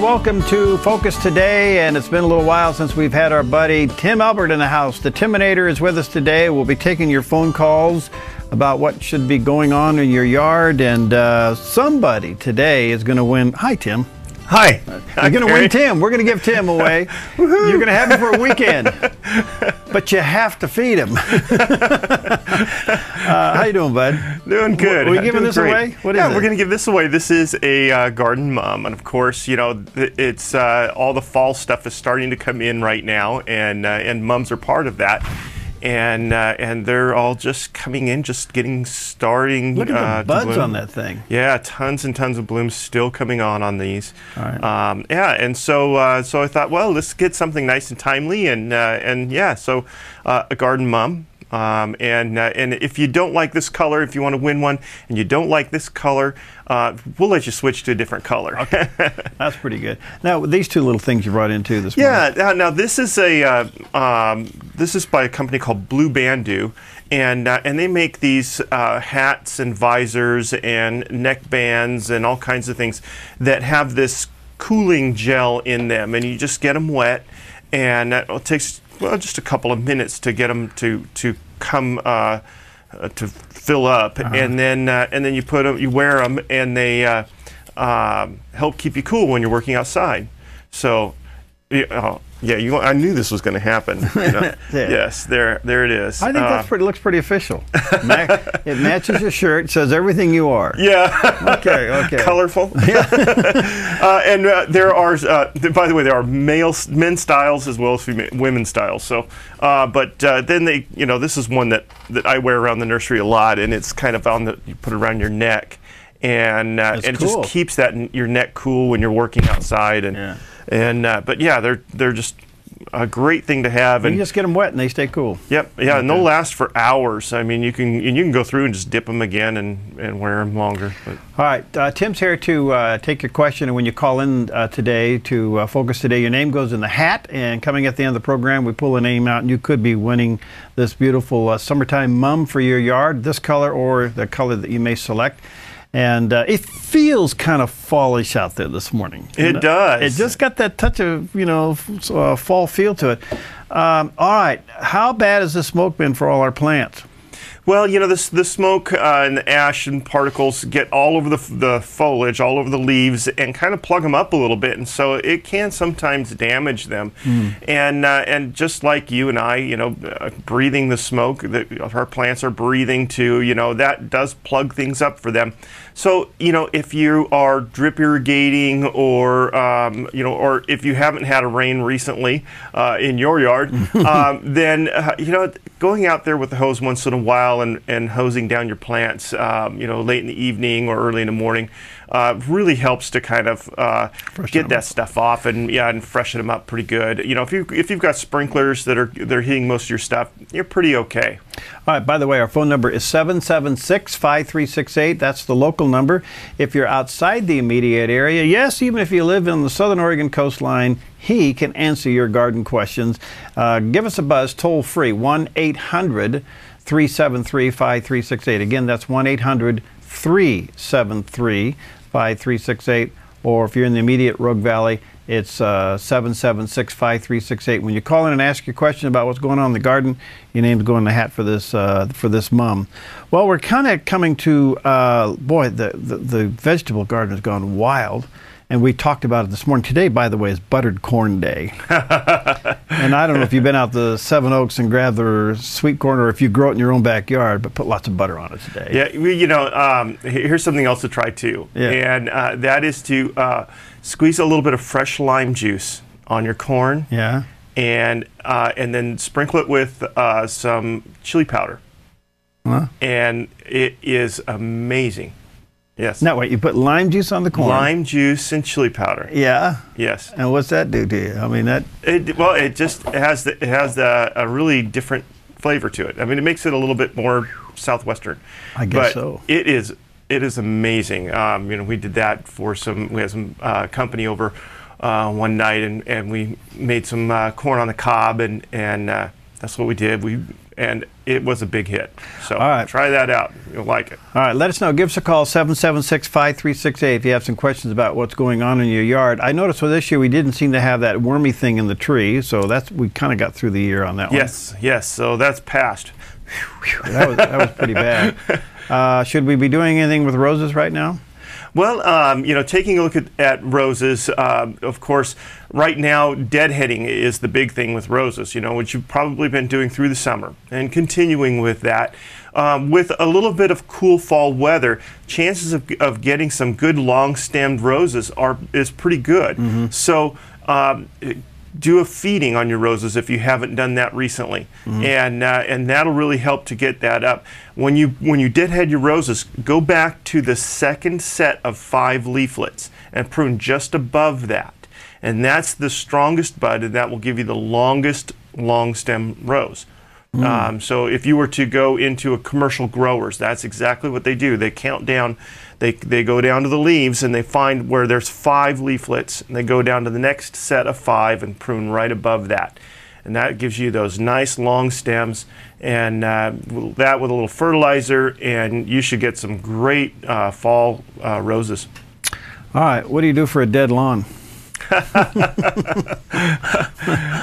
Welcome to Focus Today, and it's been a little while since we've had our buddy Tim Albert in the house. The Timinator is with us today. We'll be taking your phone calls about what should be going on in your yard, and somebody today is going to win. Hi, Tim. Hi. You're going to win Tim. We're going to give Tim away. You're going to have him for a weekend, but you have to feed him. How you doing, bud? Doing good. Are we giving this away? What is it? We're going to give this away. This is a garden mum, and of course, you know, it's all the fall stuff is starting to come in right now, and mums are part of that. And they're all just coming in, just getting starting. Look at the buds on that thing. Yeah, tons and tons of blooms still coming on these. All right. Yeah, and so so I thought, well, let's get something nice and timely, and yeah, so a garden mum. And if you don't like this color, if you want to win one, and you don't like this color, we'll let you switch to a different color. Okay. That's pretty good. Now, these two little things you brought in too this morning. Yeah. Now this is this is by a company called Blue Bandu, and they make these hats and visors and neck bands and all kinds of things that have this cooling gel in them, and you just get them wet, and it takes, well, just a couple of minutes to get them to come to fill up, and then you put them, you wear them, and they help keep you cool when you're working outside. So, yeah, I knew this was going to happen. You know? Yeah. Yes, there it is. I think that's pretty. Looks pretty official. It matches your shirt. Says everything you are. Yeah. Okay. Colorful. Yeah. And there are, by the way, there are men's styles as well as women's styles. So, but then they, you know, this is one that I wear around the nursery a lot, and it's kind of you put it around your neck, and it just keeps your neck cool when you're working outside, and. Yeah. But yeah, they're just a great thing to have. And you just get them wet and they stay cool. Yep. Yeah, and they'll last for hours. I mean, you can go through and just dip them again and wear them longer. But. All right, Tim's here to take your question, and when you call in today to Focus Today, your name goes in the hat, and coming at the end of the program, we pull a name out, and you could be winning this beautiful summertime mum for your yard, this color or the color that you may select. And it feels kind of fallish out there this morning. It does. It just got that touch of, you know, fall feel to it. All right, how bad has the smoke been for all our plants? Well, you know, the smoke and the ash and particles get all over the foliage, all over the leaves, and kind of plug them up a little bit, and so it can sometimes damage them. And just like you and I, you know, breathing the smoke that our plants are breathing too, you know, that does plug things up for them. So, you know, if you are drip irrigating, or you know, or if you haven't had a rain recently in your yard, then you know, going out there with the hose once in a while and hosing down your plants, you know, late in the evening or early in the morning, really helps to kind of get that stuff off and freshen them up pretty good. You know, if you've got sprinklers that are hitting most of your stuff, you're pretty okay. All right, by the way, our phone number is 776-5368. That's the local number. If you're outside the immediate area, yes, even if you live on the Southern Oregon coastline, he can answer your garden questions. Give us a buzz toll free, 1-800-373-5368. Again, that's 1-800-373-5368. Or if you're in the immediate Rogue Valley, it's 776-5368. When you call in and ask your question about what's going on in the garden, your name's going in the hat for this mum. Well, we're kind of coming to, boy, the vegetable garden has gone wild. And we talked about it this morning. Today, by the way, is Buttered Corn Day. And I don't know if you've been out to Seven Oaks and grabbed their sweet corn, or if you grow it in your own backyard, but put lots of butter on it today. Yeah, you know, here's something else to try too. Yeah. And that is to squeeze a little bit of fresh lime juice on your corn. Yeah. And then sprinkle it with some chili powder. Huh? And it is amazing. Yes. Now, wait, you put lime juice on the corn? Lime juice and chili powder. Yeah. Yes. And what's that do to you? I mean, well, it just has a really different flavor to it. I mean, it makes it a little bit more southwestern. I guess so. It is amazing. You know, we did that for we had some company over one night, and we made some corn on the cob, and That's what we did. And it was a big hit. So all right, try that out. You'll like it. All right, let us know. Give us a call, 776-5368, if you have some questions about what's going on in your yard. I noticed for this year we didn't seem to have that wormy thing in the tree, so we kind of got through the year on that one. Yes. So that's passed. That was pretty bad. Should we be doing anything with roses right now? Well, taking a look at roses, of course, right now, deadheading is the big thing with roses, which you've probably been doing through the summer and continuing with that. With a little bit of cool fall weather, chances of getting some good long-stemmed roses is pretty good. Mm-hmm. So do a feeding on your roses if you haven't done that recently, mm-hmm. and that'll really help to get that up. When you deadhead your roses, go back to the second set of 5 leaflets and prune just above that, and that's the strongest bud, and that will give you the longest long stem rose. So if you were to go into a commercial growers, that's exactly what they do. They count down, they go down to the leaves and they find where there's 5 leaflets, and they go down to the next set of 5 and prune right above that. And that gives you those nice long stems, and that with a little fertilizer, and you should get some great fall roses. All right, what do you do for a dead lawn?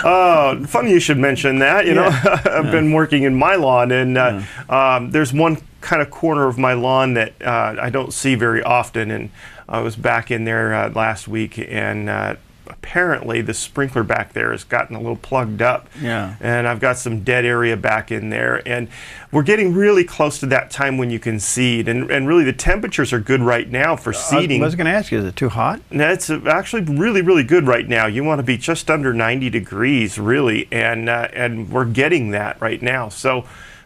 Oh, funny you should mention that. I've been working in my lawn, and there's one kind of corner of my lawn that I don't see very often, and I was back in there last week, and apparently the sprinkler back there has gotten a little plugged up. Yeah. And I've got some dead area back in there, and we're getting really close to that time when you can seed, and really the temperatures are good right now for seeding. I was going to ask you, is it too hot? No, it's actually really, really good right now. You want to be just under 90 degrees, really, and we're getting that right now. So,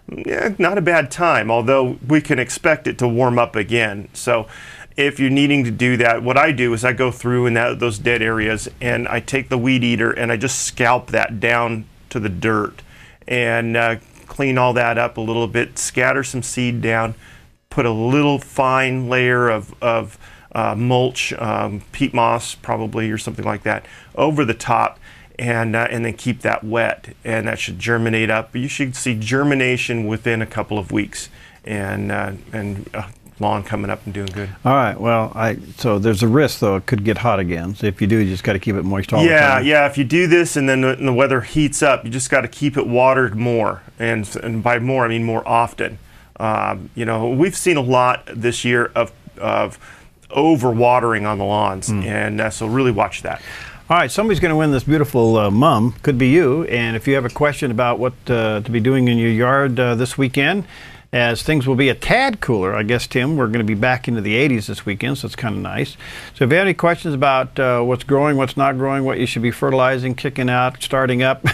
yeah, not a bad time, although we can expect it to warm up again. So, if you're needing to do that, what I do is I go through in those dead areas, and I take the weed eater and I just scalp that down to the dirt and clean all that up a little bit, scatter some seed down, put a little fine layer of mulch, peat moss probably, or something like that, over the top, and then keep that wet, and that should germinate up. You should see germination within a couple of weeks, and lawn coming up and doing good. All right. Well, so there's a risk, though, it could get hot again. So if you do, you just got to keep it moist all the time. Yeah. If you do this and then the weather heats up, you just got to keep it watered more, and by more I mean more often. We've seen a lot this year of overwatering on the lawns, and so really watch that. All right, somebody's going to win this beautiful mum. Could be you. And if you have a question about what to be doing in your yard this weekend, as things will be a tad cooler, I guess, Tim, we're going to be back into the 80s this weekend, so it's kind of nice. So if you have any questions about what's growing, what's not growing, what you should be fertilizing, kicking out, starting up,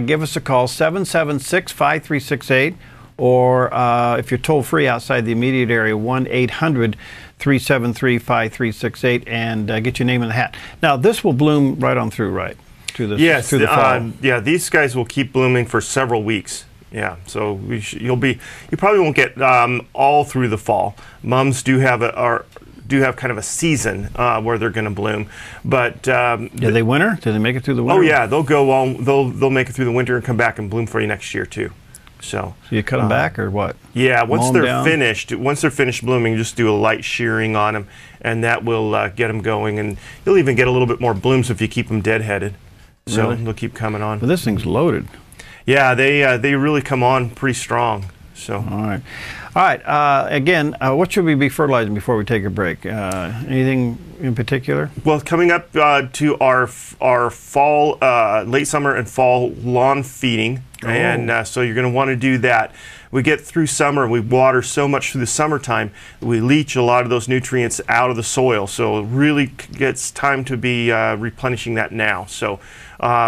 give us a call, 776-5368, or if you're toll-free outside the immediate area, 1-800-373-5368, and get your name in the hat. Now, this will bloom right on through, right? Yes, through the fall. Yeah, these guys will keep blooming for several weeks. Yeah, so you probably won't get all through the fall. Mums do have kind of a season where they're going to bloom, but do they winter? Do they make it through the winter? Oh yeah, they'll make it through the winter and come back and bloom for you next year too. So you cut them back or what? Yeah, once they're finished blooming, just do a light shearing on them, and that will get them going, and you'll even get a little bit more blooms if you keep them deadheaded. So really? They'll keep coming on. But this thing's loaded. Yeah, they really come on pretty strong. So all right. Again, what should we be fertilizing before we take a break? Anything in particular? Well, coming up to our fall, late summer and fall lawn feeding, and so you're going to want to do that. We get through summer, we water so much through the summertime, we leach a lot of those nutrients out of the soil. So it really gets time to be replenishing that now. So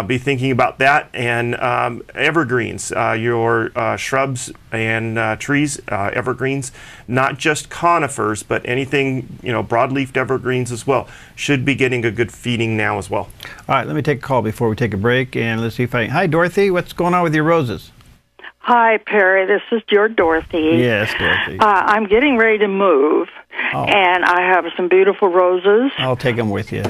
be thinking about that, and evergreens, your shrubs and trees, evergreens, not just conifers, but anything, broadleafed evergreens as well, should be getting a good feeding now as well. All right, let me take a call before we take a break, and let's see if hi, Dorothy, what's going on with your roses? Hi, Perry. This is your Dorothy. Yes, Dorothy. I'm getting ready to move, and I have some beautiful roses. I'll take them with you.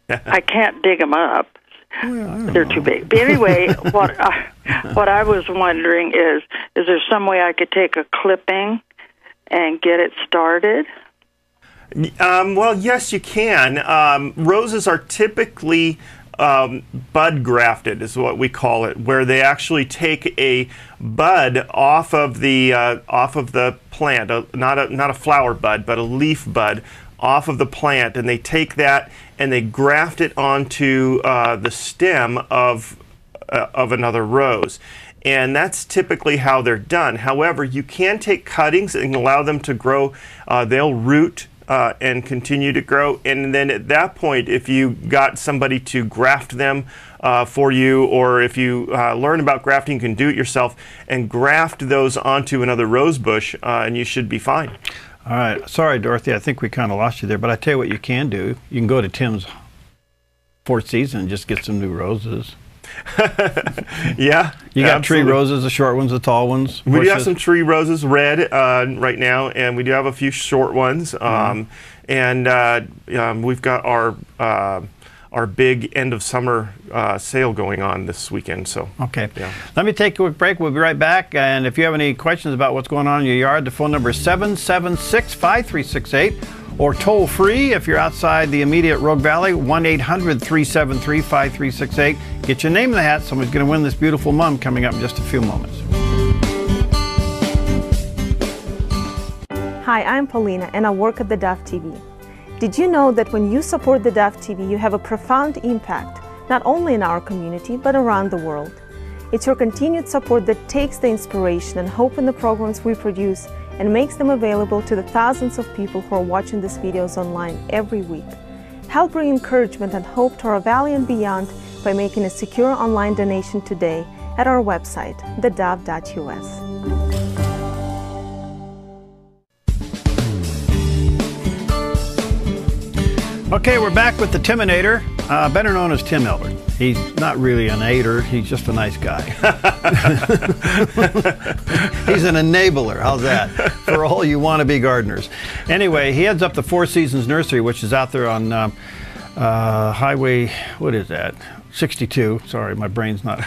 I can't dig them up. They're too big. But anyway, what I was wondering is there some way I could take a clipping and get it started? Well, yes, you can. Roses are typically bud grafted, is what we call it, where they actually take a bud off of the plant, not a flower bud, but a leaf bud off of the plant, and they take that and they graft it onto the stem of another rose. And that's typically how they're done. However, you can take cuttings and allow them to grow. They'll root and continue to grow. And then at that point, if you got somebody to graft them for you, or if you learn about grafting, you can do it yourself and graft those onto another rose bush, and you should be fine. All right. Sorry, Dorothy, I think we kind of lost you there, but I tell you what you can do. You can go to Tim's fourth season and just get some new roses. Yeah. You got absolutely. tree roses, the short ones, the tall ones. We do have some tree roses, red, right now, and we do have a few short ones. And we've got our big end of summer sale going on this weekend. So okay. Yeah. Let me take a quick break. We'll be right back. And if you have any questions about what's going on in your yard, the phone number is 776-5368. Or toll free if you're outside the immediate Rogue Valley, 1-800-373-5368. Get your name in the hat. Somebody's going to win this beautiful mum coming up in just a few moments. Hi, I'm Paulina and I work at theDove TV. Did you know that when you support theDove TV, you have a profound impact, not only in our community, but around the world? It's your continued support that takes the inspiration and hope in the programs we produce and makes them available to the thousands of people who are watching these videos online every week. Help bring encouragement and hope to our valley and beyond by making a secure online donation today at our website, thedove.us. Okay, we're back with the Timinator, better known as Tim Elbert. He's not really an aider, he's just a nice guy. He's an enabler, how's that, for all you wannabe gardeners. Anyway, he heads up the Four Seasons Nursery, which is out there on Highway, what is that? 62, sorry, my brain's not.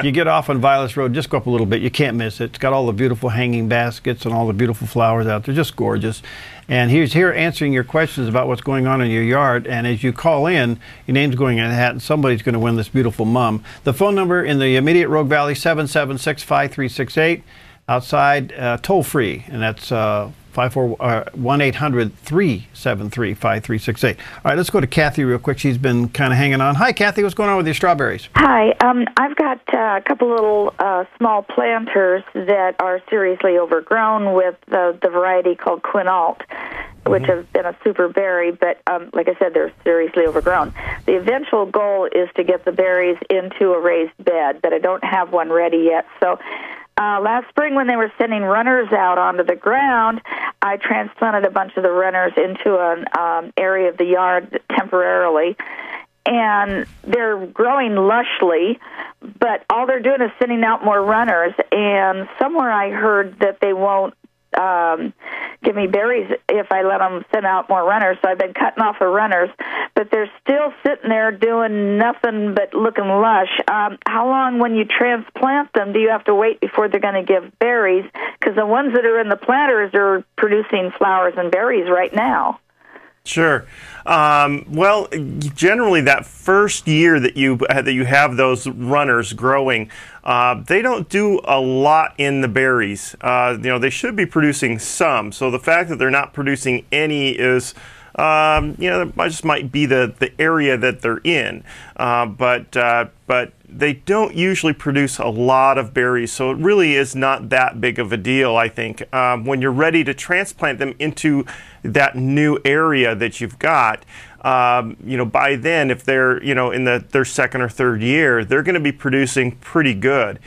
You get off on Violet Road, just go up a little bit, you can't miss it. It's got all the beautiful hanging baskets and all the beautiful flowers out there, just gorgeous. And he's here answering your questions about what's going on in your yard. And as you call in, your name's going in the hat, and somebody's going to win this beautiful mum. The phone number in the immediate Rogue Valley, 776-5368. Outside, toll free, and that's 1-800-373-5368. All right, let's go to Kathy real quick. She's been kind of hanging on. Hi, Kathy. What's going on with your strawberries? Hi. I've got a couple little small planters that are seriously overgrown with the variety called Quinault, which has been a super berry, but like I said, they're seriously overgrown. The eventual goal is to get the berries into a raised bed, but I don't have one ready yet. So last spring, when they were sending runners out onto the ground, I transplanted a bunch of the runners into an area of the yard temporarily, and they're growing lushly, but all they're doing is sending out more runners, and somewhere I heard that they won't give me berries if I let them send out more runners, so I've been cutting off the runners, but they're still sitting there doing nothing but looking lush. How long, when you transplant them, do you have to wait before they're going to give berries? Because the ones that are in the planters are producing flowers and berries right now. Sure. Well, generally that first year that you have those runners growing, they don't do a lot in the berries. They should be producing some. So the fact that they're not producing any is, that just might be the area that they're in. But they don't usually produce a lot of berries, so it really is not that big of a deal, I think. When you're ready to transplant them into that new area that you've got, by then, if they're, in their second or third year, they're going to be producing pretty good.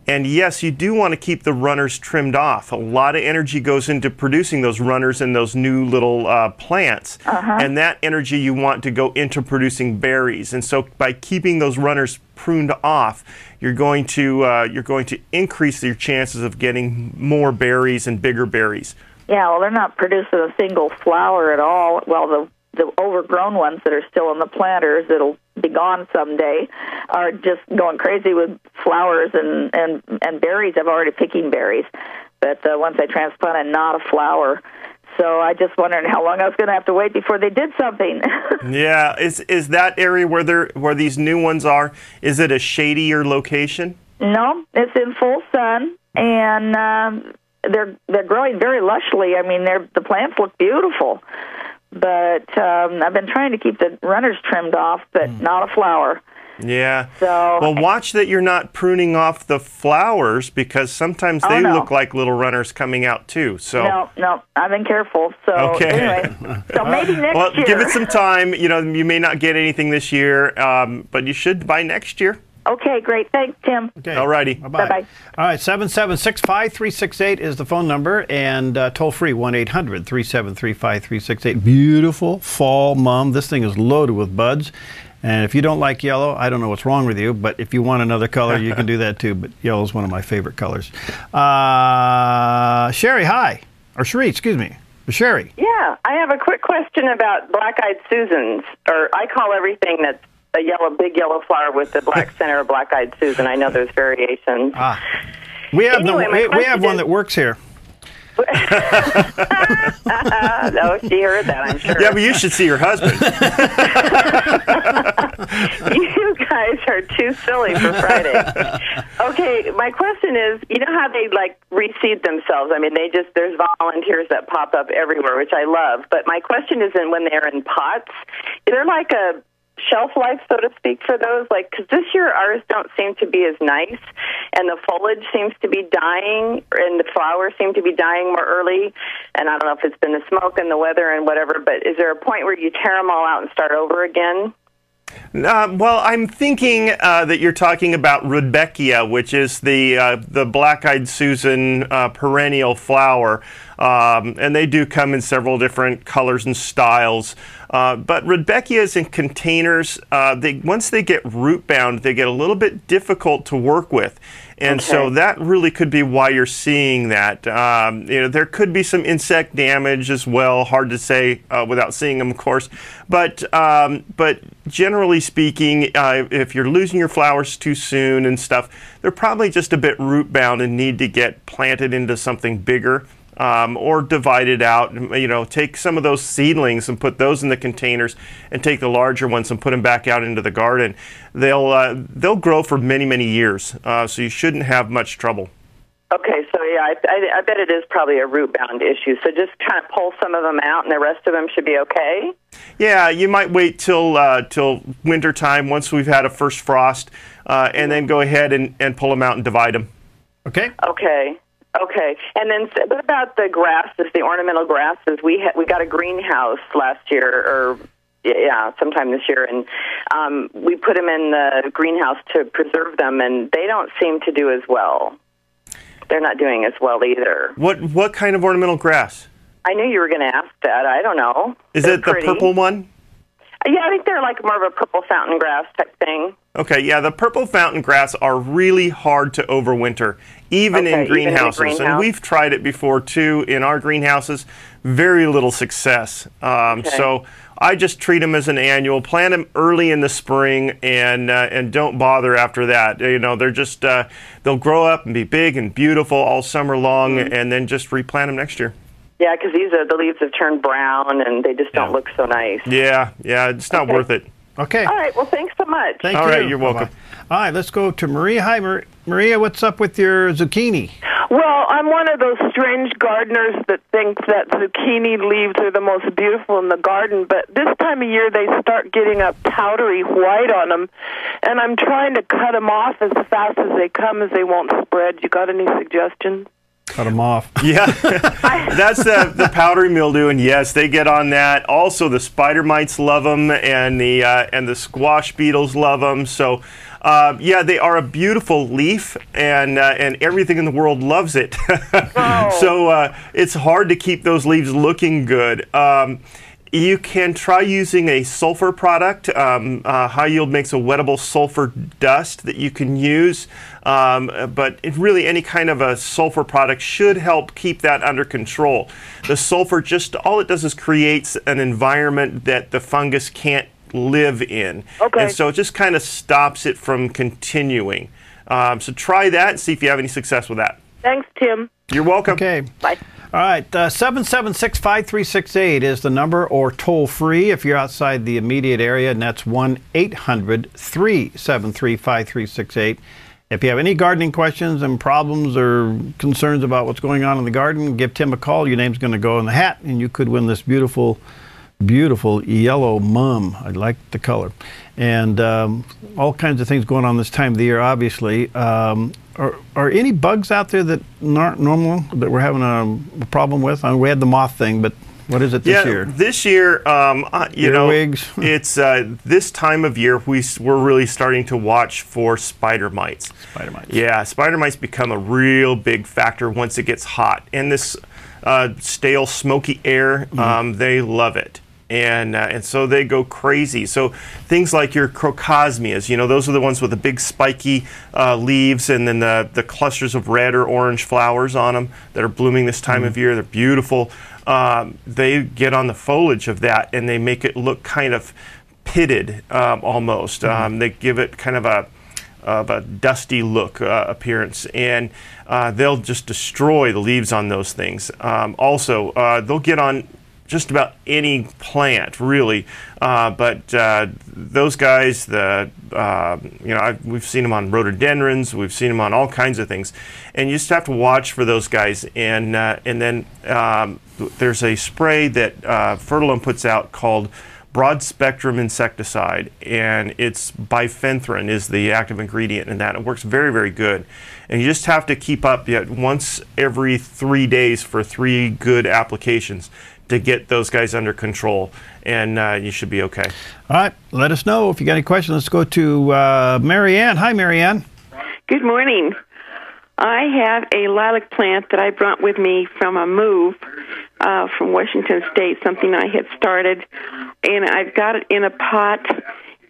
And yes, you do want to keep the runners trimmed off. A lot of energy goes into producing those runners and those new little plants. And that energy you want to go into producing berries. And so by keeping those runners pruned off, you're going to increase your chances of getting more berries and bigger berries. Yeah, well, they're not producing a single flower at all. Well, the overgrown ones that are still in the planters that'll be gone someday are just going crazy with flowers and berries. I'm already picking berries, but once I transplanted, not a flower. So I just wondered how long I was going to have to wait before they did something. Yeah, is that area where these new ones are? Is it a shadier location? No, it's in full sun, and they're growing very lushly. I mean, the plants look beautiful, but I've been trying to keep the runners trimmed off, but not a flower. Yeah. So, well, watch that you're not pruning off the flowers, because sometimes they look like little runners coming out too. So no, I've been careful. So anyway, so maybe next year. Give it some time. You know, you may not get anything this year, but you should by next year. Okay, great. Thanks, Tim. Okay. All righty. Bye-bye. All right, 7765368 is the phone number, and toll free 1-800-373-5368. Beautiful fall mum. This thing is loaded with buds. And if you don't like yellow, I don't know what's wrong with you, but if you want another color, you can do that too. But yellow is one of my favorite colors. Sherry, hi. Or Cherie, excuse me. Sherry. Yeah, I have a quick question about black-eyed Susans, or I call everything that's a big yellow flower with the black center of black-eyed Susan. I know there's variations. We have, Anyway, we have one that works here. No, she heard that, I'm sure. Yeah, but you should see your husband. You guys are too silly for Friday. Okay, my question is, you know how they reseed themselves? I mean, there's volunteers that pop up everywhere, which I love. But my question is, when they're in pots, is there like a shelf life, so to speak, for those? Because this year ours don't seem to be as nice, and the foliage seems to be dying, and the flowers seem to be dying more early. And I don't know if it's been the smoke and the weather and whatever, but is there a point where you tear them all out and start over again? Well, I'm thinking that you're talking about Rudbeckia, which is the black-eyed Susan perennial flower, and they do come in several different colors and styles. But Rudbeckias in containers, once they get root bound, they get a little bit difficult to work with. And so that really could be why you're seeing that. There could be some insect damage as well. Hard to say without seeing them, of course. But generally speaking, if you're losing your flowers too soon and stuff, they're probably just a bit root bound and need to get planted into something bigger. Or divided out. Take some of those seedlings and put those in the containers, and take the larger ones and put them back out into the garden. They'll grow for many, many years, so you shouldn't have much trouble. Okay, so yeah, I bet it is probably a root bound issue. So just kind of pull some of them out, and the rest of them should be okay. Yeah, you might wait till winter time, once we've had a first frost, and then go ahead and pull them out and divide them. Okay. Okay, and then what about the grasses, the ornamental grasses? We got a greenhouse last year, or sometime this year, and we put them in the greenhouse to preserve them, and they don't seem to do as well. They're not doing as well either. What kind of ornamental grass? I knew you were going to ask that. I don't know. Is it the purple one? Yeah, I think they're like more of a purple fountain grass type thing. Okay, yeah, the purple fountain grass are really hard to overwinter, even in greenhouses. And we've tried it before, too, in our greenhouses. Very little success. So I just treat them as an annual. Plant them early in the spring, and don't bother after that. They're just, they'll grow up and be big and beautiful all summer long, and then just replant them next year. Yeah, because the leaves have turned brown, and they just don't look so nice. Yeah, it's not worth it. Okay. All right, well, thanks so much. Thank you. All right, you're welcome. Bye-bye. All right, let's go to Maria. Hi, Maria, what's up with your zucchini? Well, I'm one of those strange gardeners that think that zucchini leaves are the most beautiful in the garden, but this time of year they start getting a powdery white on them, and I'm trying to cut them off as fast as they come, as they won't spread. You got any suggestions? Cut them off. Yeah, that's the powdery mildew, and yes, they get on that. Also, the spider mites love them, and the squash beetles love them. So, yeah, they are a beautiful leaf, and everything in the world loves it. So it's hard to keep those leaves looking good. You can try using a sulfur product. High Yield makes a wettable sulfur dust that you can use, but really any kind of a sulfur product should help keep that under control. The sulfur all it does is creates an environment that the fungus can't live in. Okay. And so it just kind of stops it from continuing. So try that and see if you have any success with that. Thanks, Tim. You're welcome. Okay. Bye. All right, 776-5368 is the number, or toll free if you're outside the immediate area, and that's 1-800-373-5368. If you have any gardening questions and problems or concerns about what's going on in the garden, give Tim a call. Your name's going to go in the hat, and you could win this beautiful, beautiful yellow mum. I like the color. And all kinds of things going on this time of the year, obviously. Are any bugs out there that aren't normal, that we're having a problem with? I mean, we had the moth thing, but what is it this year? This year, you know, it's this time of year we're really starting to watch for spider mites. Spider mites. Yeah, spider mites become a real big factor once it gets hot. And this stale, smoky air, they love it. And so they go crazy. So things like your crocosmias, you know, those are the ones with the big spiky leaves and then the clusters of red or orange flowers on them that are blooming this time of year. They're beautiful. They get on the foliage of that and they make it look kind of pitted almost. They give it kind of a dusty look appearance, and they'll just destroy the leaves on those things. Also, they'll get on just about any plant, really, but those guys, you know, we've seen them on rhododendrons, we've seen them on all kinds of things, and you just have to watch for those guys. And then there's a spray that Fertilum puts out called broad spectrum insecticide, and it's bifenthrin is the active ingredient in that. It works very, very good, and you just have to keep up once every 3 days for 3 good applications to get those guys under control, and you should be okay. All right, let us know if you got any questions. Let's go to Marianne. Hi, Marianne. Good morning. I have a lilac plant that I brought with me from a move from Washington State, something I had started, and I've got it in a pot,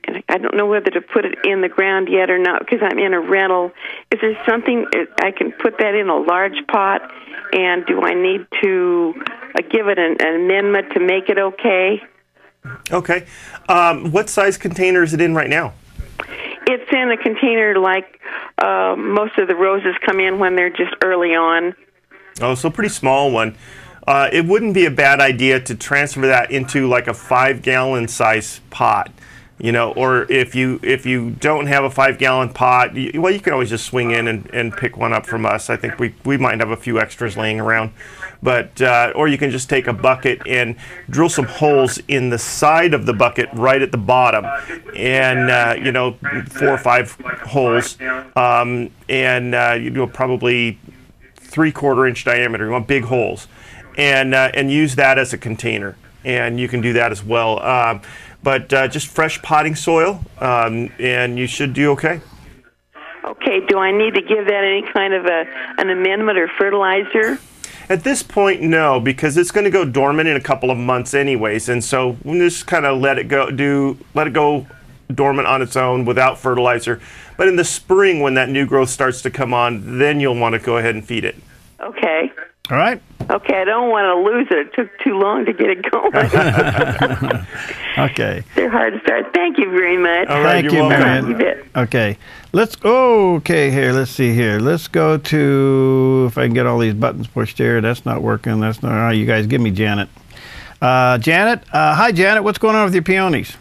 and I don't know whether to put it in the ground yet or not because I'm in a rental. Is there something I can put that in a large pot, and do I need to give it an amendment to make it okay? Okay. What size container is it in right now? It's in a container like most of the roses come in when they're just early on. Oh, so a pretty small one. It wouldn't be a bad idea to transfer that into like a 5-gallon size pot. You know, or if you don't have a 5-gallon pot, well, you can always just swing in and pick one up from us. I think we might have a few extras laying around, but or you can just take a bucket and drill some holes in the side of the bucket right at the bottom, and you know, 4 or 5 holes, and you do probably 3/4 inch diameter. You want big holes, and use that as a container, and you can do that as well. But just fresh potting soil, and you should do okay. Okay, do I need to give that any kind of an amendment or fertilizer? At this point, no, because it's going to go dormant in a couple of months anyways, and so we'll just kind of let it go dormant on its own without fertilizer. But in the spring, when that new growth starts to come on, then you'll want to go ahead and feed it. Okay. All right. Okay, I don't want to lose it. It took too long to get it going. Okay. They're hard to start. Thank you very much. All right, Thank you, Marianne. Okay. Let's see here. Let's go to, if I can get all these buttons pushed here. That's not working. That's not, all right, you guys give me Janet. Janet, hi Janet, what's going on with your peonies?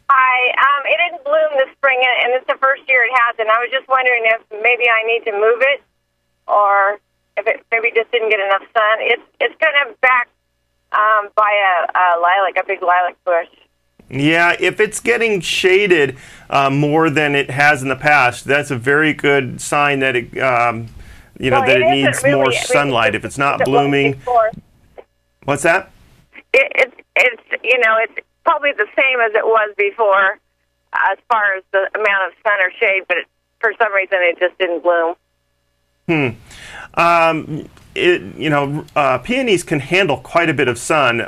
Hi, it didn't bloom this spring, and it's the first year it hasn't. I was just wondering if maybe I need to move it, or if it maybe just didn't get enough sun. It's kind of back by a lilac, a big lilac bush. Yeah, if it's getting shaded more than it has in the past, that's a very good sign that it, you know, that it needs really, more sunlight. If it's not blooming, what's that? It's you know, it's probably the same as it was before, as far as the amount of sun or shade, but for some reason it just didn't bloom. You know, peonies can handle quite a bit of sun.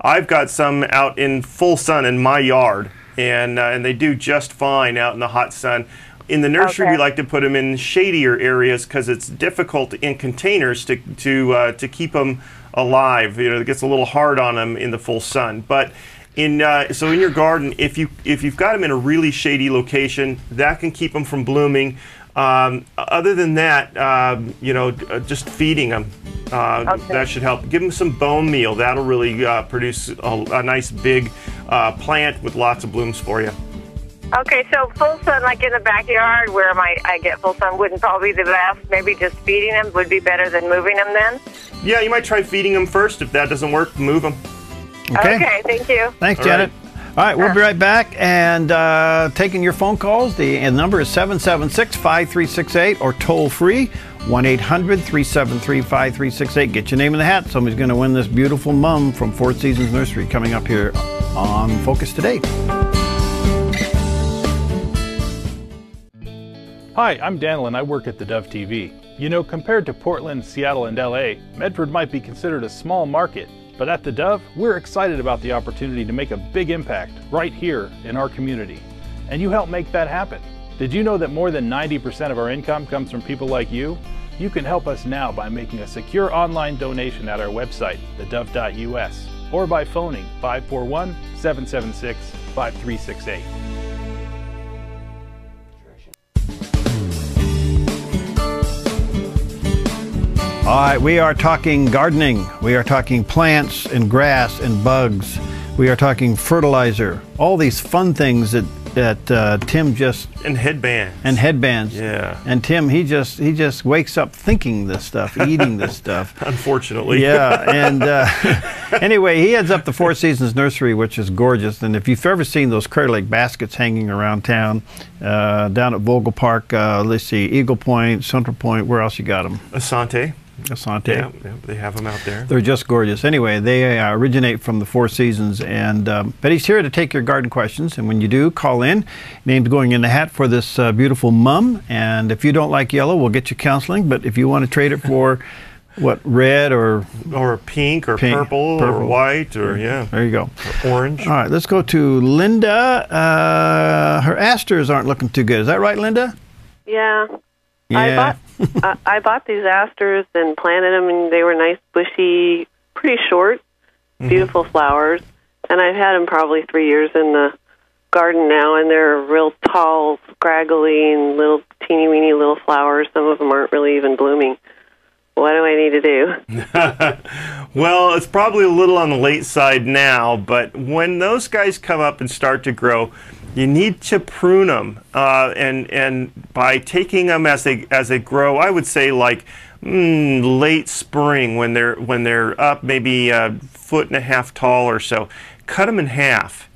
I've got some out in full sun in my yard, and they do just fine out in the hot sun. In the nursery, we like to put them in shadier areas because it's difficult in containers to keep them alive. You know, it gets a little hard on them in the full sun. But so in your garden, if you've got them in a really shady location, that can keep them from blooming. Other than that, you know, just feeding them, that should help. Give them some bone meal. That'll really produce a nice big plant with lots of blooms for you. Okay, so full sun, like in the backyard where I get full sun, wouldn't probably be the best. Maybe just feeding them would be better than moving them then? Yeah, you might try feeding them first. If that doesn't work, move them. Okay, thank you. Thanks, Janet. All right, we'll be right back and taking your phone calls. The number is 776-5368 or toll free 1-800-373-5368. Get your name in the hat. Somebody's going to win this beautiful mum from Four Seasons Nursery coming up here on Focus Today. Hi, I'm Daniel and I work at theDove TV. You know, compared to Portland, Seattle, and LA, Medford might be considered a small market, but at theDove, we're excited about the opportunity to make a big impact right here in our community. And you help make that happen. Did you know that more than 90% of our income comes from people like you? You can help us now by making a secure online donation at our website, thedove.us, or by phoning 541-776-5368. All right, we are talking gardening. We are talking plants and grass and bugs. We are talking fertilizer. All these fun things that Tim just... And headbands. And headbands. Yeah. And Tim, he just wakes up thinking this stuff, eating this stuff. Unfortunately. Yeah, and anyway, he heads up the Four Seasons Nursery, which is gorgeous. And if you've ever seen those Crater Lake baskets hanging around town, down at Vogel Park, let's see, Eagle Point, Central Point, where else you got them? Asante. Asante. Yeah, they have them out there. They're just gorgeous. Anyway, they originate from the Four Seasons, and but he's here to take your garden questions. And when you do, call in. Name's going in the hat for this beautiful mum. And if you don't like yellow, we'll get you counseling. But if you want to trade it for what, red or pink or purple or white or there you go, or orange. All right, let's go to Linda. Her asters aren't looking too good. Is that right, Linda? Yeah. Yeah. I bought these asters and planted them, and they were nice, bushy, pretty short, beautiful flowers. And I've had them probably 3 years in the garden now, and they're real tall, scraggly, and little teeny-weeny little flowers. Some of them aren't really even blooming. What do I need to do? Well, it's probably a little on the late side now, but when those guys come up and start to grow, you need to prune them, and by taking them as they grow, I would say like late spring when they're up maybe 1.5 feet tall or so, cut them in half,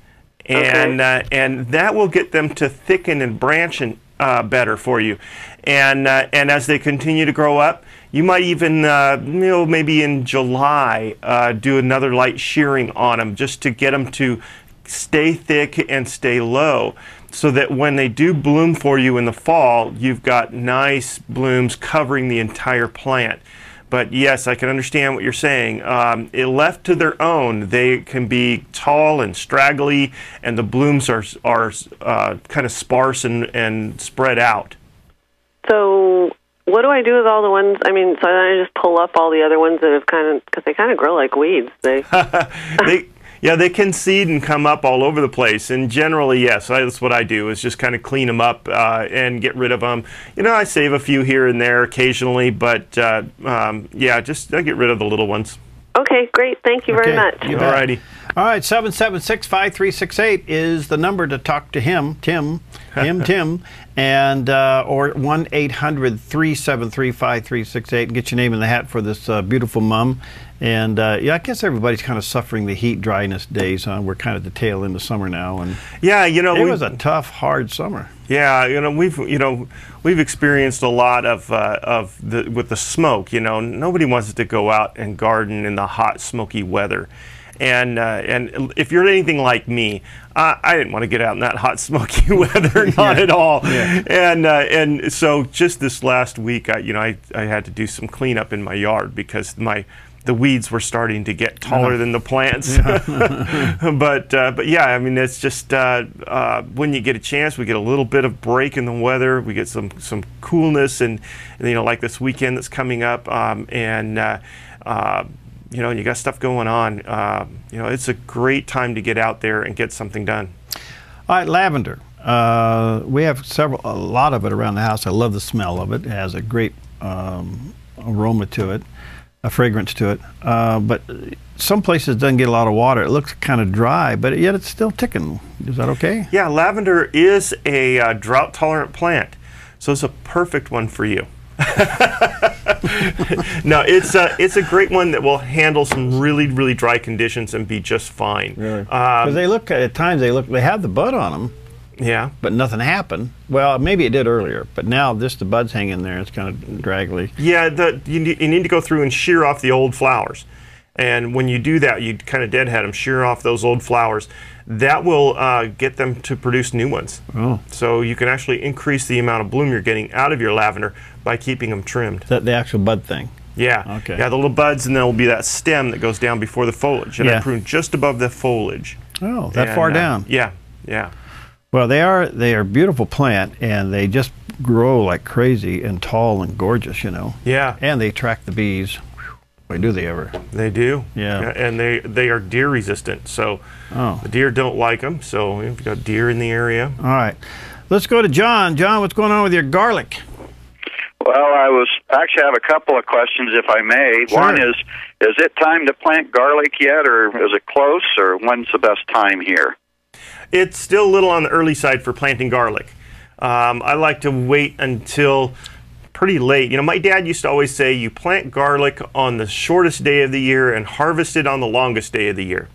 and that will get them to thicken and branch better for you, and as they continue to grow up, you might even maybe in July do another light shearing on them just to get them to stay thick and stay low, so that when they do bloom for you in the fall, you've got nice blooms covering the entire plant. But yes, I can understand what you're saying. Left to their own, they can be tall and straggly, and the blooms are kind of sparse and spread out. So what do I do with all the ones? I mean, so I just pull up all the other ones that have because they kind of grow like weeds. Yeah, they can seed and come up all over the place, and generally, yes, that's what I do, is just kind of clean them up and get rid of them. You know, I save a few here and there occasionally, but yeah, just I get rid of the little ones. Okay, great. Thank you very much. All righty. All right, 776-5368 is the number to talk to him, Tim, and or 1-800-373-5368 and get your name in the hat for this beautiful mum. And yeah, I guess everybody's kind of suffering the heat dryness days. We're kind of at the tail end of summer now, and yeah, you know, it was a tough, hard summer. Yeah, we've experienced a lot of with the smoke. You know, nobody wants to go out and garden in the hot, smoky weather. And if you're anything like me, I didn't want to get out in that hot, smoky weather, not at all. Yeah. And so just this last week, I had to do some cleanup in my yard because the weeds were starting to get taller than the plants. But yeah, I mean, it's just when you get a chance, we get a little bit of break in the weather. We get some coolness, and like this weekend that's coming up, and you got stuff going on. It's a great time to get out there and get something done. All right, lavender. We have a lot of it around the house. I love the smell of it. It has a great aroma to it, a fragrance to it. But some places it doesn't get a lot of water. It looks kind of dry, but yet it's still ticking. Is that okay? Yeah, lavender is a drought-tolerant plant, so it's a perfect one for you. No, it's a great one that will handle some really, really dry conditions and be just fine. Really? Because they look at times they have the bud on them. Yeah. But nothing happened. Well, maybe it did earlier, but now just the buds hang in there. It's kind of draggly. Yeah, you need to go through and shear off the old flowers. And when you do that, you kind of deadhead them, shear off those old flowers. That will get them to produce new ones. Oh. So you can actually increase the amount of bloom you're getting out of your lavender by keeping them trimmed. Is that the actual bud thing? Yeah. Okay. Yeah, the little buds, and then will be that stem that goes down before the foliage. And I prune just above the foliage. Oh, that far down. Yeah, yeah. Well, they are a beautiful plant, and they just grow like crazy and tall and gorgeous, Yeah. And they attract the bees. Boy, do they ever. They do. Yeah. And they are deer resistant, so the deer don't like them. So we've got deer in the area. All right. Let's go to John. John, what's going on with your garlic? Well, I have a couple of questions, if I may. Sure. One is it time to plant garlic yet, or is it close, or when's the best time here? It's still a little on the early side for planting garlic. I like to wait until pretty late. My dad used to always say you plant garlic on the shortest day of the year and harvest it on the longest day of the year.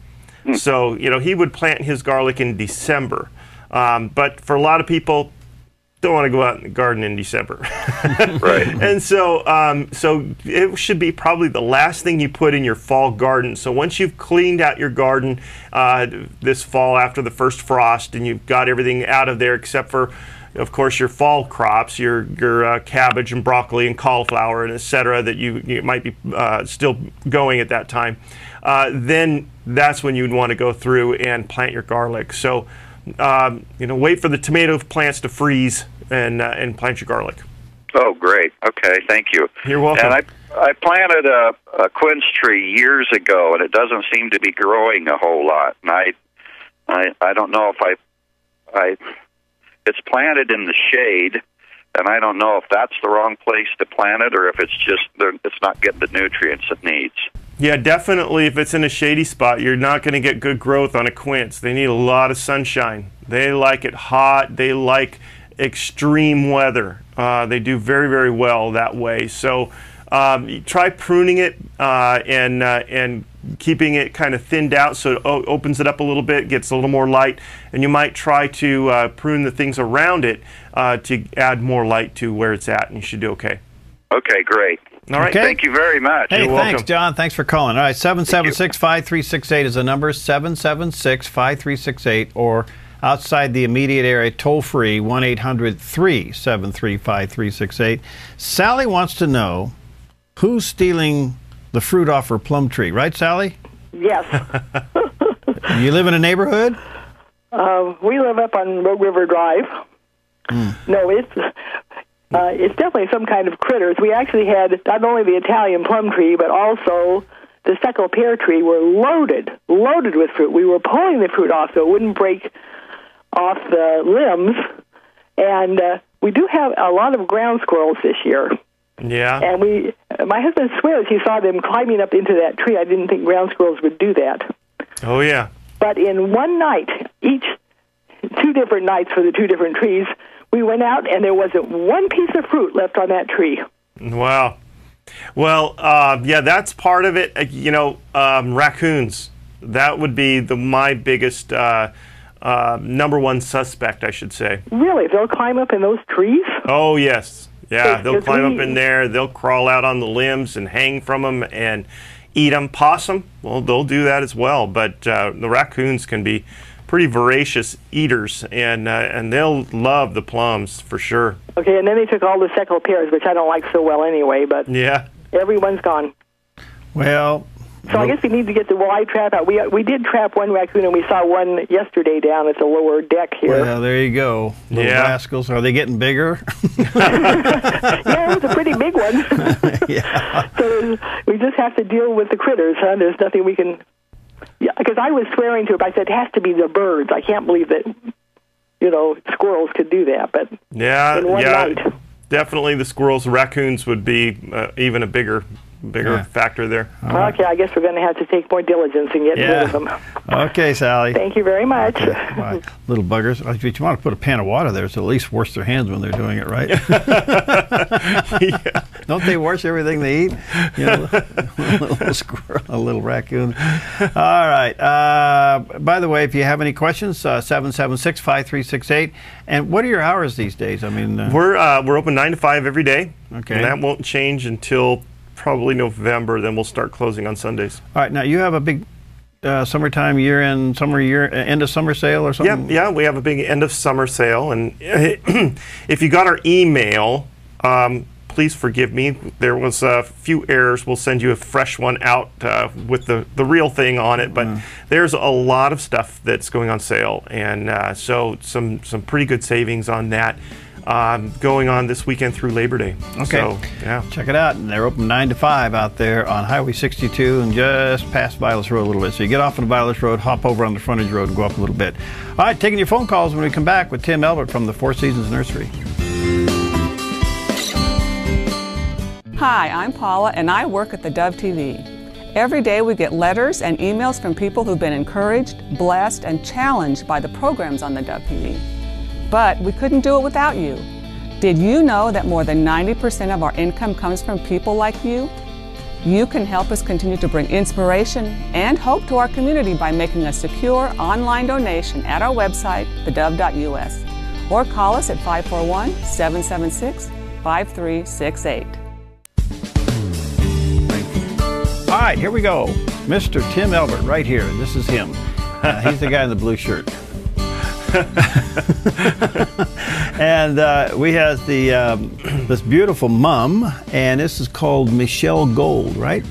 So, he would plant his garlic in December. But for a lot of people, don't want to go out in the garden in December. Right. And so it should be probably the last thing you put in your fall garden. So once you've cleaned out your garden this fall after the first frost, and you've got everything out of there except for, of course, your fall crops, your cabbage and broccoli and cauliflower and etc. that you might be still going at that time, then that's when you'd want to go through and plant your garlic. So wait for the tomato plants to freeze and plant your garlic. Oh, great. Okay, thank you. You're welcome. And I planted a quince tree years ago, and it doesn't seem to be growing a whole lot. And I don't know if it's planted in the shade, and I don't know if that's the wrong place to plant it, or if it's not getting the nutrients it needs. Yeah, definitely. If it's in a shady spot, you're not going to get good growth on a quince. They need a lot of sunshine. They like it hot. They like extreme weather. They do very, very well that way. So try pruning it and keeping it kind of thinned out so it opens it up a little bit, gets a little more light. And you might try to prune the things around it to add more light to where it's at, and you should do okay. Okay, great. All right. Okay. Thank you very much. Hey, You're thanks, welcome. John. Thanks for calling. All right, 776-5368 is the number, 776-5368, or outside the immediate area, toll-free, 1-800-373-5368. Sally wants to know who's stealing the fruit off her plum tree. Right, Sally? Yes. You live in a neighborhood? We live up on Rogue River Drive. No, it's definitely some kind of critters. We actually had not only the Italian plum tree, but also the speckled pear tree were loaded with fruit. We were pulling the fruit off so it wouldn't break off the limbs. And we do have a lot of ground squirrels this year. Yeah. And my husband swears he saw them climbing up into that tree. I didn't think ground squirrels would do that. Oh, yeah. But in one night, 2 different nights for the 2 different trees, we went out and there wasn't one piece of fruit left on that tree. Wow. Well, yeah, that's part of it. Raccoons. That would be my biggest number one suspect, I should say. Really? They'll climb up in those trees? Oh, yes. Yeah, they'll climb up in there. there. They'll crawl out on the limbs and hang from them and eat them. Possum, well, they'll do that as well. But the raccoons can be pretty voracious eaters, and they'll love the plums for sure. Okay, and then they took all the seckel pears, which I don't like so well anyway, but yeah, everyone's gone. Well, so I guess we need to get the wide trap out. We did trap one raccoon, and we saw one yesterday down at the lower deck here. Well, there you go. Little rascals. Are they getting bigger? Yeah, it was a pretty big one. Yeah. So we just have to deal with the critters, huh? There's nothing we can... Yeah, because I was swearing to it. I said, it has to be the birds. I can't believe that, squirrels could do that. But yeah, in one night. Definitely the squirrels. Raccoons would be even a bigger factor there. Okay, I guess we're going to have to take more diligence in getting rid of them. Okay, Sally. Thank you very much. Okay, bye. Little buggers. If you want to put a pan of water there, so at least wash their hands when they're doing it, right? Yeah. Don't they wash everything they eat? A little squirrel, a little raccoon. All right. By the way, if you have any questions, 776-5368. And what are your hours these days? I mean, we're open 9 to 5 every day. Okay. And that won't change until probably November. Then we'll start closing on Sundays. All right. Now you have a big summertime end of summer sale or something? Yeah, we have a big end of summer sale. And if you got our email, please forgive me. There was a few errors. We'll send you a fresh one out with the real thing on it. But there's a lot of stuff that's going on sale, and so some pretty good savings on that going on this weekend through Labor Day. Okay. So, yeah. Check it out. And they're open 9 to 5 out there on Highway 62 and just past Vilas Road a little bit. So you get off on Vilas Road, hop over on the frontage road, and go up a little bit. All right, taking your phone calls when we come back with Tim Elbert from the Four Seasons Nursery. Hi, I'm Paula, and I work at theDove TV. Every day we get letters and emails from people who've been encouraged, blessed, and challenged by the programs on theDove TV. But we couldn't do it without you. Did you know that more than 90% of our income comes from people like you? You can help us continue to bring inspiration and hope to our community by making a secure online donation at our website, thedove.us, or call us at 541-776-5368. All right, here we go. Mr. Tim Elbert right here. This is him. He's the guy in the blue shirt. And we have this beautiful mum, and this is called Michelle Gold, right?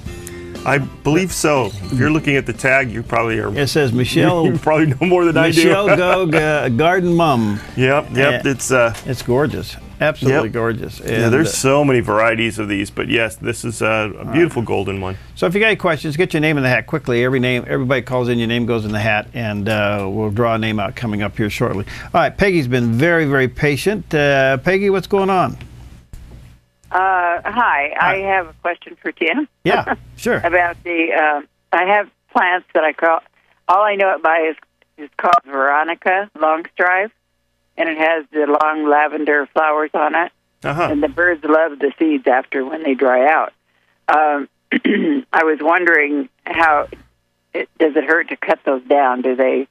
I believe so. If you're looking at the tag, you probably are. It says Michelle. You probably know more than Michelle I do. Gold Garden Mum. Yep. It's gorgeous. Absolutely gorgeous. And, yeah, there's so many varieties of these, but yes, this is a beautiful golden one. So if you got any questions, get your name in the hat quickly. Everybody calls in, your name goes in the hat, and we'll draw a name out coming up here shortly. All right, Peggy's been very, very patient. Peggy, what's going on? Hi, I have a question for Tim. Yeah, sure. About I have plants that I call, all I know it by is called Veronica Longstrive, and it has the long lavender flowers on it. And the birds love the seeds after when they dry out. I was wondering does it hurt to cut those down? Do they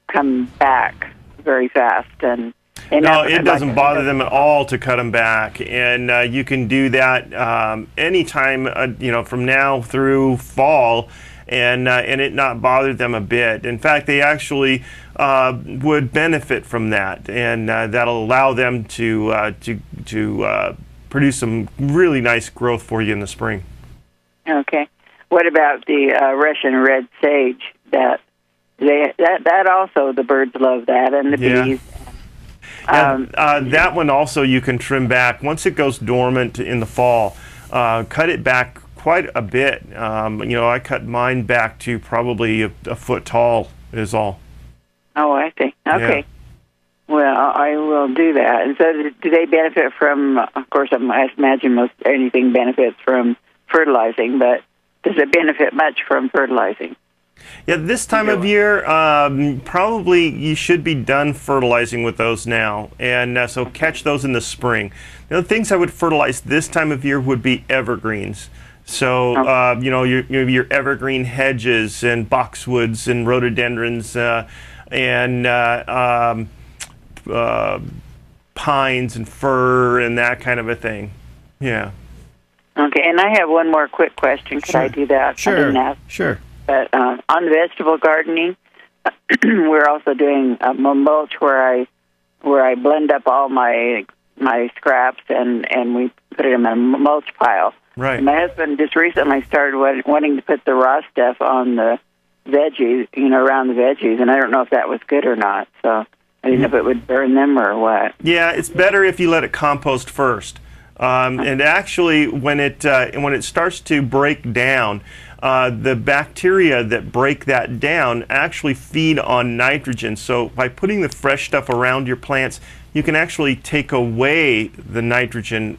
come back very fast? And no, it doesn't bother them at all to cut them back, and you can do that anytime, from now through fall, and it not bother them a bit. In fact, they actually would benefit from that, and that'll allow them to produce some really nice growth for you in the spring. Okay. What about the Russian red sage? That also the birds love that, and the bees. That one also you can trim back once it goes dormant in the fall. Cut it back quite a bit. I cut mine back to probably a foot tall is all. Oh, I see. Okay. Yeah. Well, I will do that. And so do they benefit from, of course, I imagine anything benefits from fertilizing, but does it benefit much from fertilizing? Yeah, this time of year, probably you should be done fertilizing with those now, and so catch those in the spring. The things I would fertilize this time of year would be evergreens. So, your evergreen hedges and boxwoods and rhododendrons and pines and fir and that kind of a thing. Yeah. Okay, and I have one more quick question. Could I do that? Sure. I didn't ask. Sure. But on the vegetable gardening, we're also doing a mulch where I blend up all my scraps and we put it in a mulch pile. Right. And my husband just recently started wanting to put the raw stuff on the veggies, around the veggies, and I don't know if that was good or not. So I didn't know if it would burn them or what. Yeah, it's better if you let it compost first. And actually, when it starts to break down, the bacteria that break that down actually feed on nitrogen. So by putting the fresh stuff around your plants, you can actually take away the nitrogen,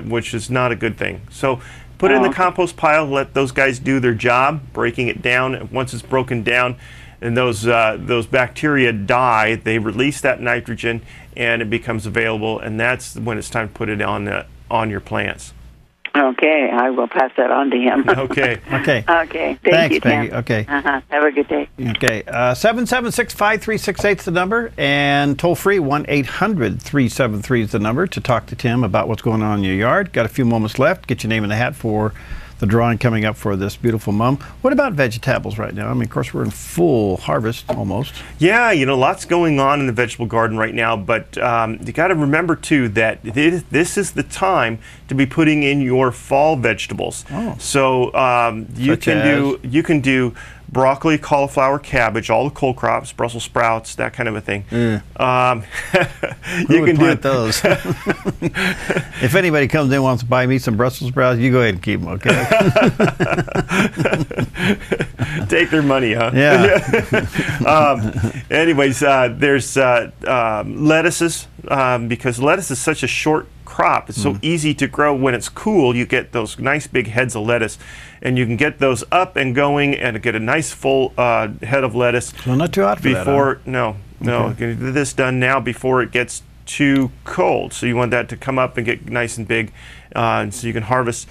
which is not a good thing. So put it in the compost pile, let those guys do their job, breaking it down. And once it's broken down and those bacteria die, they release that nitrogen and it becomes available. And that's when it's time to put it on your plants. Okay, I will pass that on to him. Okay. Okay. Okay. Thanks, you, Peggy. Tim. Okay. Have a good day. Okay. 776-5368 is the number, and toll free 1-800-373 is the number to talk to Tim about what's going on in your yard. Got a few moments left. Get your name in the hat for the drawing coming up for this beautiful mum. What about vegetables right now? I mean, of course, we're in full harvest almost. Yeah, lots going on in the vegetable garden right now, but you got to remember too that this is the time to be putting in your fall vegetables. Oh. So you can do broccoli, cauliflower, cabbage, all the cole crops, Brussels sprouts, that kind of a thing. You can plant those. If anybody comes in and wants to buy me some Brussels sprouts, you go ahead and keep them, okay? Take their money, huh? Yeah. Anyways, there's lettuces, because lettuce is such a short crop. It's so easy to grow. When it's cool, you get those nice big heads of lettuce, and you can get those up and going and get a nice full head of lettuce. So not too hot for before that, No, you can do this done now before it gets too cold. So you want that to come up and get nice and big, and so you can harvest.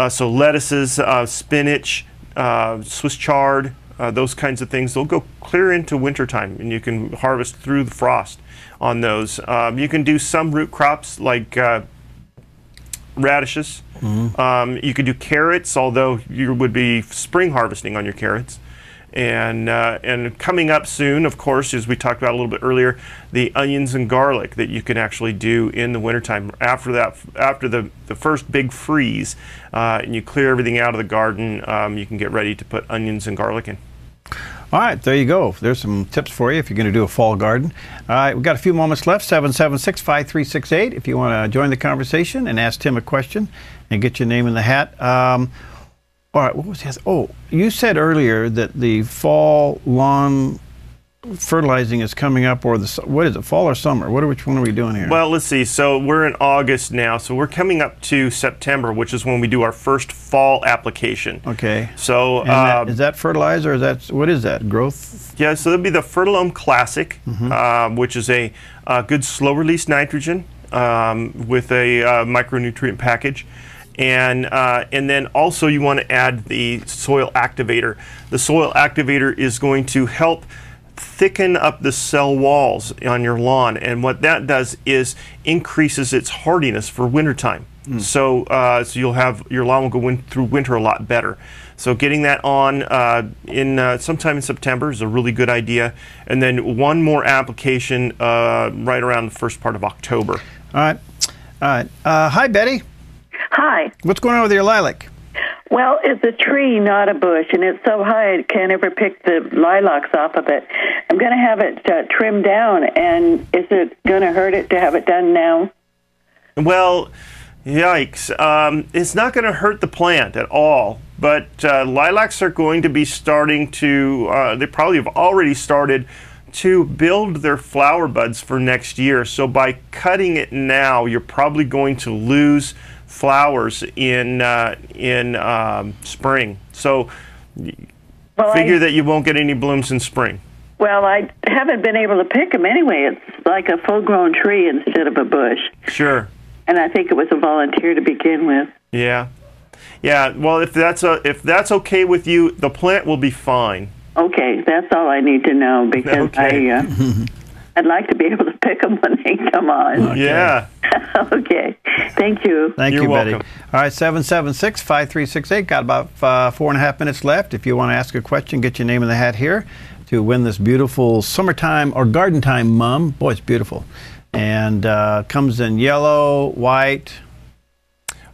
So lettuces, spinach, Swiss chard, those kinds of things, they'll go clear into wintertime, and you can harvest through the frost on those. You can do some root crops like radishes. You could do carrots, although you would be spring harvesting on your carrots. And coming up soon, of course, as we talked about a little bit earlier, the onions and garlic that you can actually do in the wintertime. After the first big freeze, and you clear everything out of the garden, you can get ready to put onions and garlic in. All right, there you go. There's some tips for you if you're going to do a fall garden. All right, we've got a few moments left, 776-5368, if you want to join the conversation and ask Tim a question and get your name in the hat. All right, what was this? Oh, you said earlier that the fall lawn fertilizing is coming up, or what is it, fall or summer? Which one are we doing here? Well, let's see. So we're in August now, so we're coming up to September, which is when we do our first fall application. Okay. So is that fertilizer? What is that? Growth? Yeah. So that'll be the Fertilome Classic, which is a good slow release nitrogen with a micronutrient package. And then also you want to add the soil activator. The soil activator is going to help thicken up the cell walls on your lawn, and what that does is increases its hardiness for wintertime. So you'll have your lawn will go through winter a lot better. So getting that on sometime in September is a really good idea, and then one more application right around the first part of October. All right. Hi, Betty. Hi. What's going on with your lilac? Well, it's a tree, not a bush, and it's so high I can't ever pick the lilacs off of it. I'm going to have it trimmed down, and is it going to hurt it to have it done now? Well, yikes. It's not going to hurt the plant at all, but lilacs are going to be starting to, they probably have already started to build their flower buds for next year. So by cutting it now, you're probably going to lose flowers in spring. So figure that you won't get any blooms in spring. Well, I haven't been able to pick them anyway. It's like a full-grown tree instead of a bush. Sure. And I think it was a volunteer to begin with. Yeah. Yeah, well, if that's okay with you, the plant will be fine. Okay, that's all I need to know, because I I'd like to be able to pick them when they come on. Okay. Yeah. Okay. Thank you. Thank You're you, Betty. welcome. All right, 776-5368. Got about 4.5 minutes left. If you want to ask a question, get your name in the hat here to win this beautiful summertime or garden time mum. Boy, it's beautiful. And comes in yellow, white,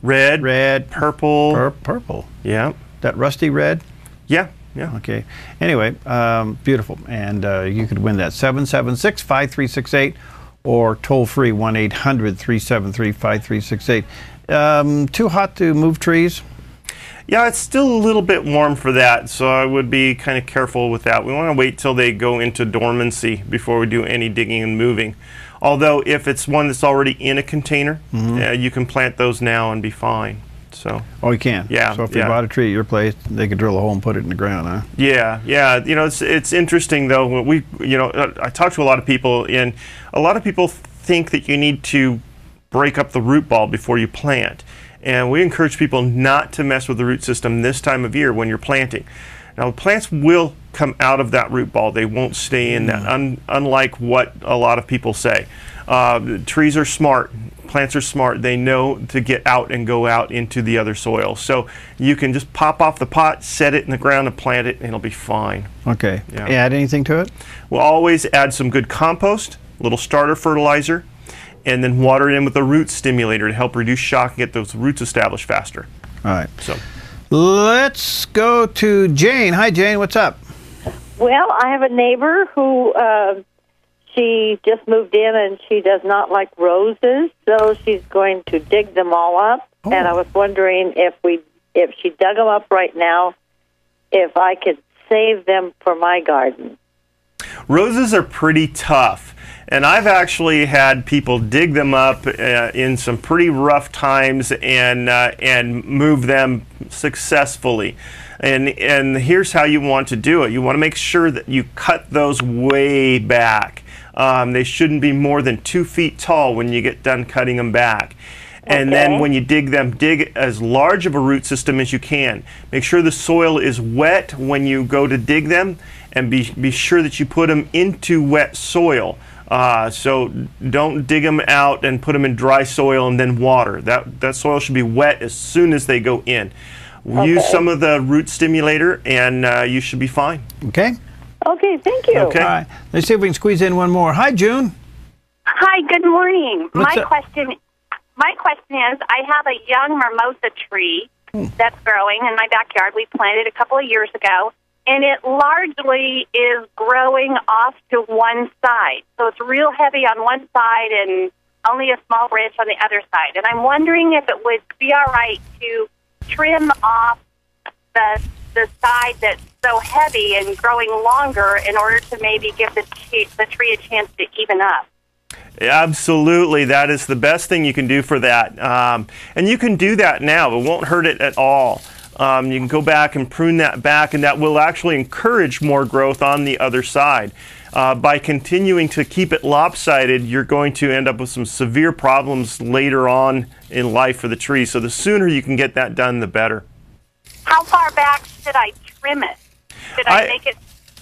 red, purple. Purple. Yeah. That rusty red? Yeah. Yeah. Okay. Anyway, beautiful. And you could win that. 776-5368 or toll free 1-800-373-5368. Too hot to move trees? Yeah, it's still a little bit warm for that, so I would be kind of careful with that. We want to wait till they go into dormancy before we do any digging and moving. Although if it's one that's already in a container, you can plant those now and be fine. So. Oh, you can? Yeah. So if they bought a tree at your place, they could drill a hole and put it in the ground, huh? Yeah, yeah. You know, it's interesting though. I talk to a lot of people, and a lot of people think that you need to break up the root ball before you plant. And we encourage people not to mess with the root system this time of year when you're planting. Now, plants will come out of that root ball. They won't stay in that, unlike what a lot of people say. Trees are smart. Plants are smart. They know to get out and go out into the other soil. So you can just pop off the pot, set it in the ground, and plant it, and it'll be fine. Okay. Yeah. Add anything to it? We'll always add some good compost, a little starter fertilizer, and then water it in with a root stimulator to help reduce shock and get those roots established faster. All right. So let's go to Jane. Hi, Jane. What's up? Well, I have a neighbor who she just moved in and she does not like roses, so she's going to dig them all up. Oh. And I was wondering if she dug them up right now, if I could save them for my garden. Roses are pretty tough. And I've actually had people dig them up in some pretty rough times and move them successfully. And here's how you want to do it. You want to make sure that you cut those way back. They shouldn't be more than 2 feet tall when you get done cutting them back. And then when you dig them, dig as large of a root system as you can. Make sure the soil is wet when you go to dig them, and be sure that you put them into wet soil. So don't dig them out and put them in dry soil and then water. That soil should be wet as soon as they go in. Use some of the root stimulator and you should be fine. Okay. Okay, thank you. Okay. All right. Let's see if we can squeeze in one more. Hi, June. Hi, good morning. What's up? My question is, I have a young mimosa tree that's growing in my backyard. We planted a couple of years ago. And it largely is growing off to one side. So it's real heavy on one side and only a small branch on the other side. And I'm wondering if it would be all right to trim off the side that's so heavy and growing longer in order to maybe give the tree a chance to even up. Absolutely. That is the best thing you can do for that. And you can do that now. It won't hurt it at all. You can go back and prune that back, and that will actually encourage more growth on the other side. By continuing to keep it lopsided, you're going to end up with some severe problems later on in life for the tree. So the sooner you can get that done, the better. How far back should I trim it? Should I make it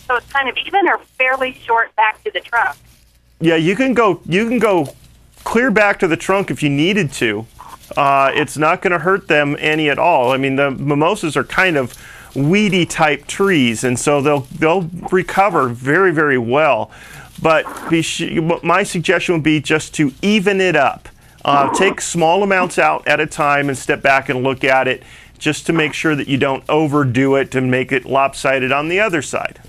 so it's kind of even or fairly short back to the trunk? Yeah, you can go clear back to the trunk if you needed to. It's not going to hurt them any at all. I mean, the mimosas are kind of weedy type trees, and so they'll recover very, very well. But my suggestion would be just to even it up. Take small amounts out at a time and step back and look at it, just to make sure that you don't overdo it to make it lopsided on the other side.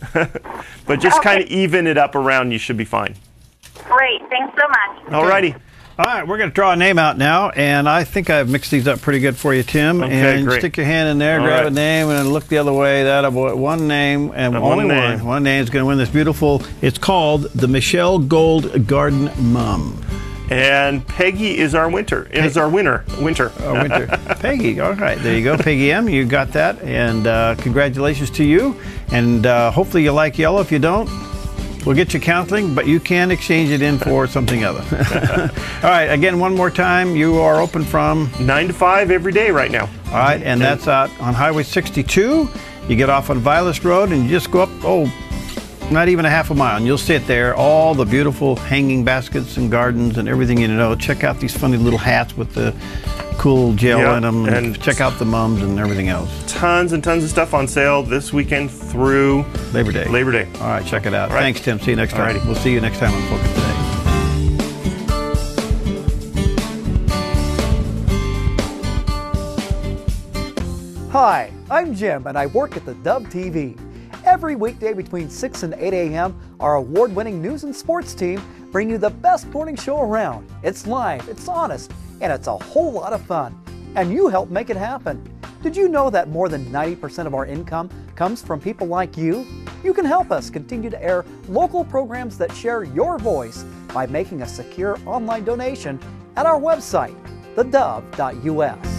But just kind of even it up around, you should be fine. Great, thanks so much. All righty. All right, we're going to draw a name out now, and I think I've mixed these up pretty good for you, Tim. Okay, and great. Stick your hand in there, grab a name, and look the other way. One name, and only one. One name is going to win this beautiful. It's called the Michelle Gold Garden Mum. And Peggy is our winner. Winter. Peggy, all right, there you go. Peggy M, you got that, and congratulations to you. And hopefully you like yellow. If you don't, we'll get you counseling, but you can exchange it in for something other. All right, again, one more time. You are open from 9 to 5 every day right now. All right, and that's out on Highway 62. You get off on Vilas Road and you just go up, Not even a half a mile, and you'll see it there. All the beautiful hanging baskets and gardens and everything you know. Check out these funny little hats with the cool gel in them, and check out the mums and everything else. Tons and tons of stuff on sale this weekend through Labor Day. Labor Day. All right, check it out. All right. Thanks, Tim. See you next time. Alrighty. We'll see you next time on Focus Today. Hi, I'm Jim, and I work at theDove TV. Every weekday between 6 and 8 a.m., our award-winning news and sports team bring you the best morning show around. It's live, it's honest, and it's a whole lot of fun. And you help make it happen. Did you know that more than 90% of our income comes from people like you? You can help us continue to air local programs that share your voice by making a secure online donation at our website, thedove.us.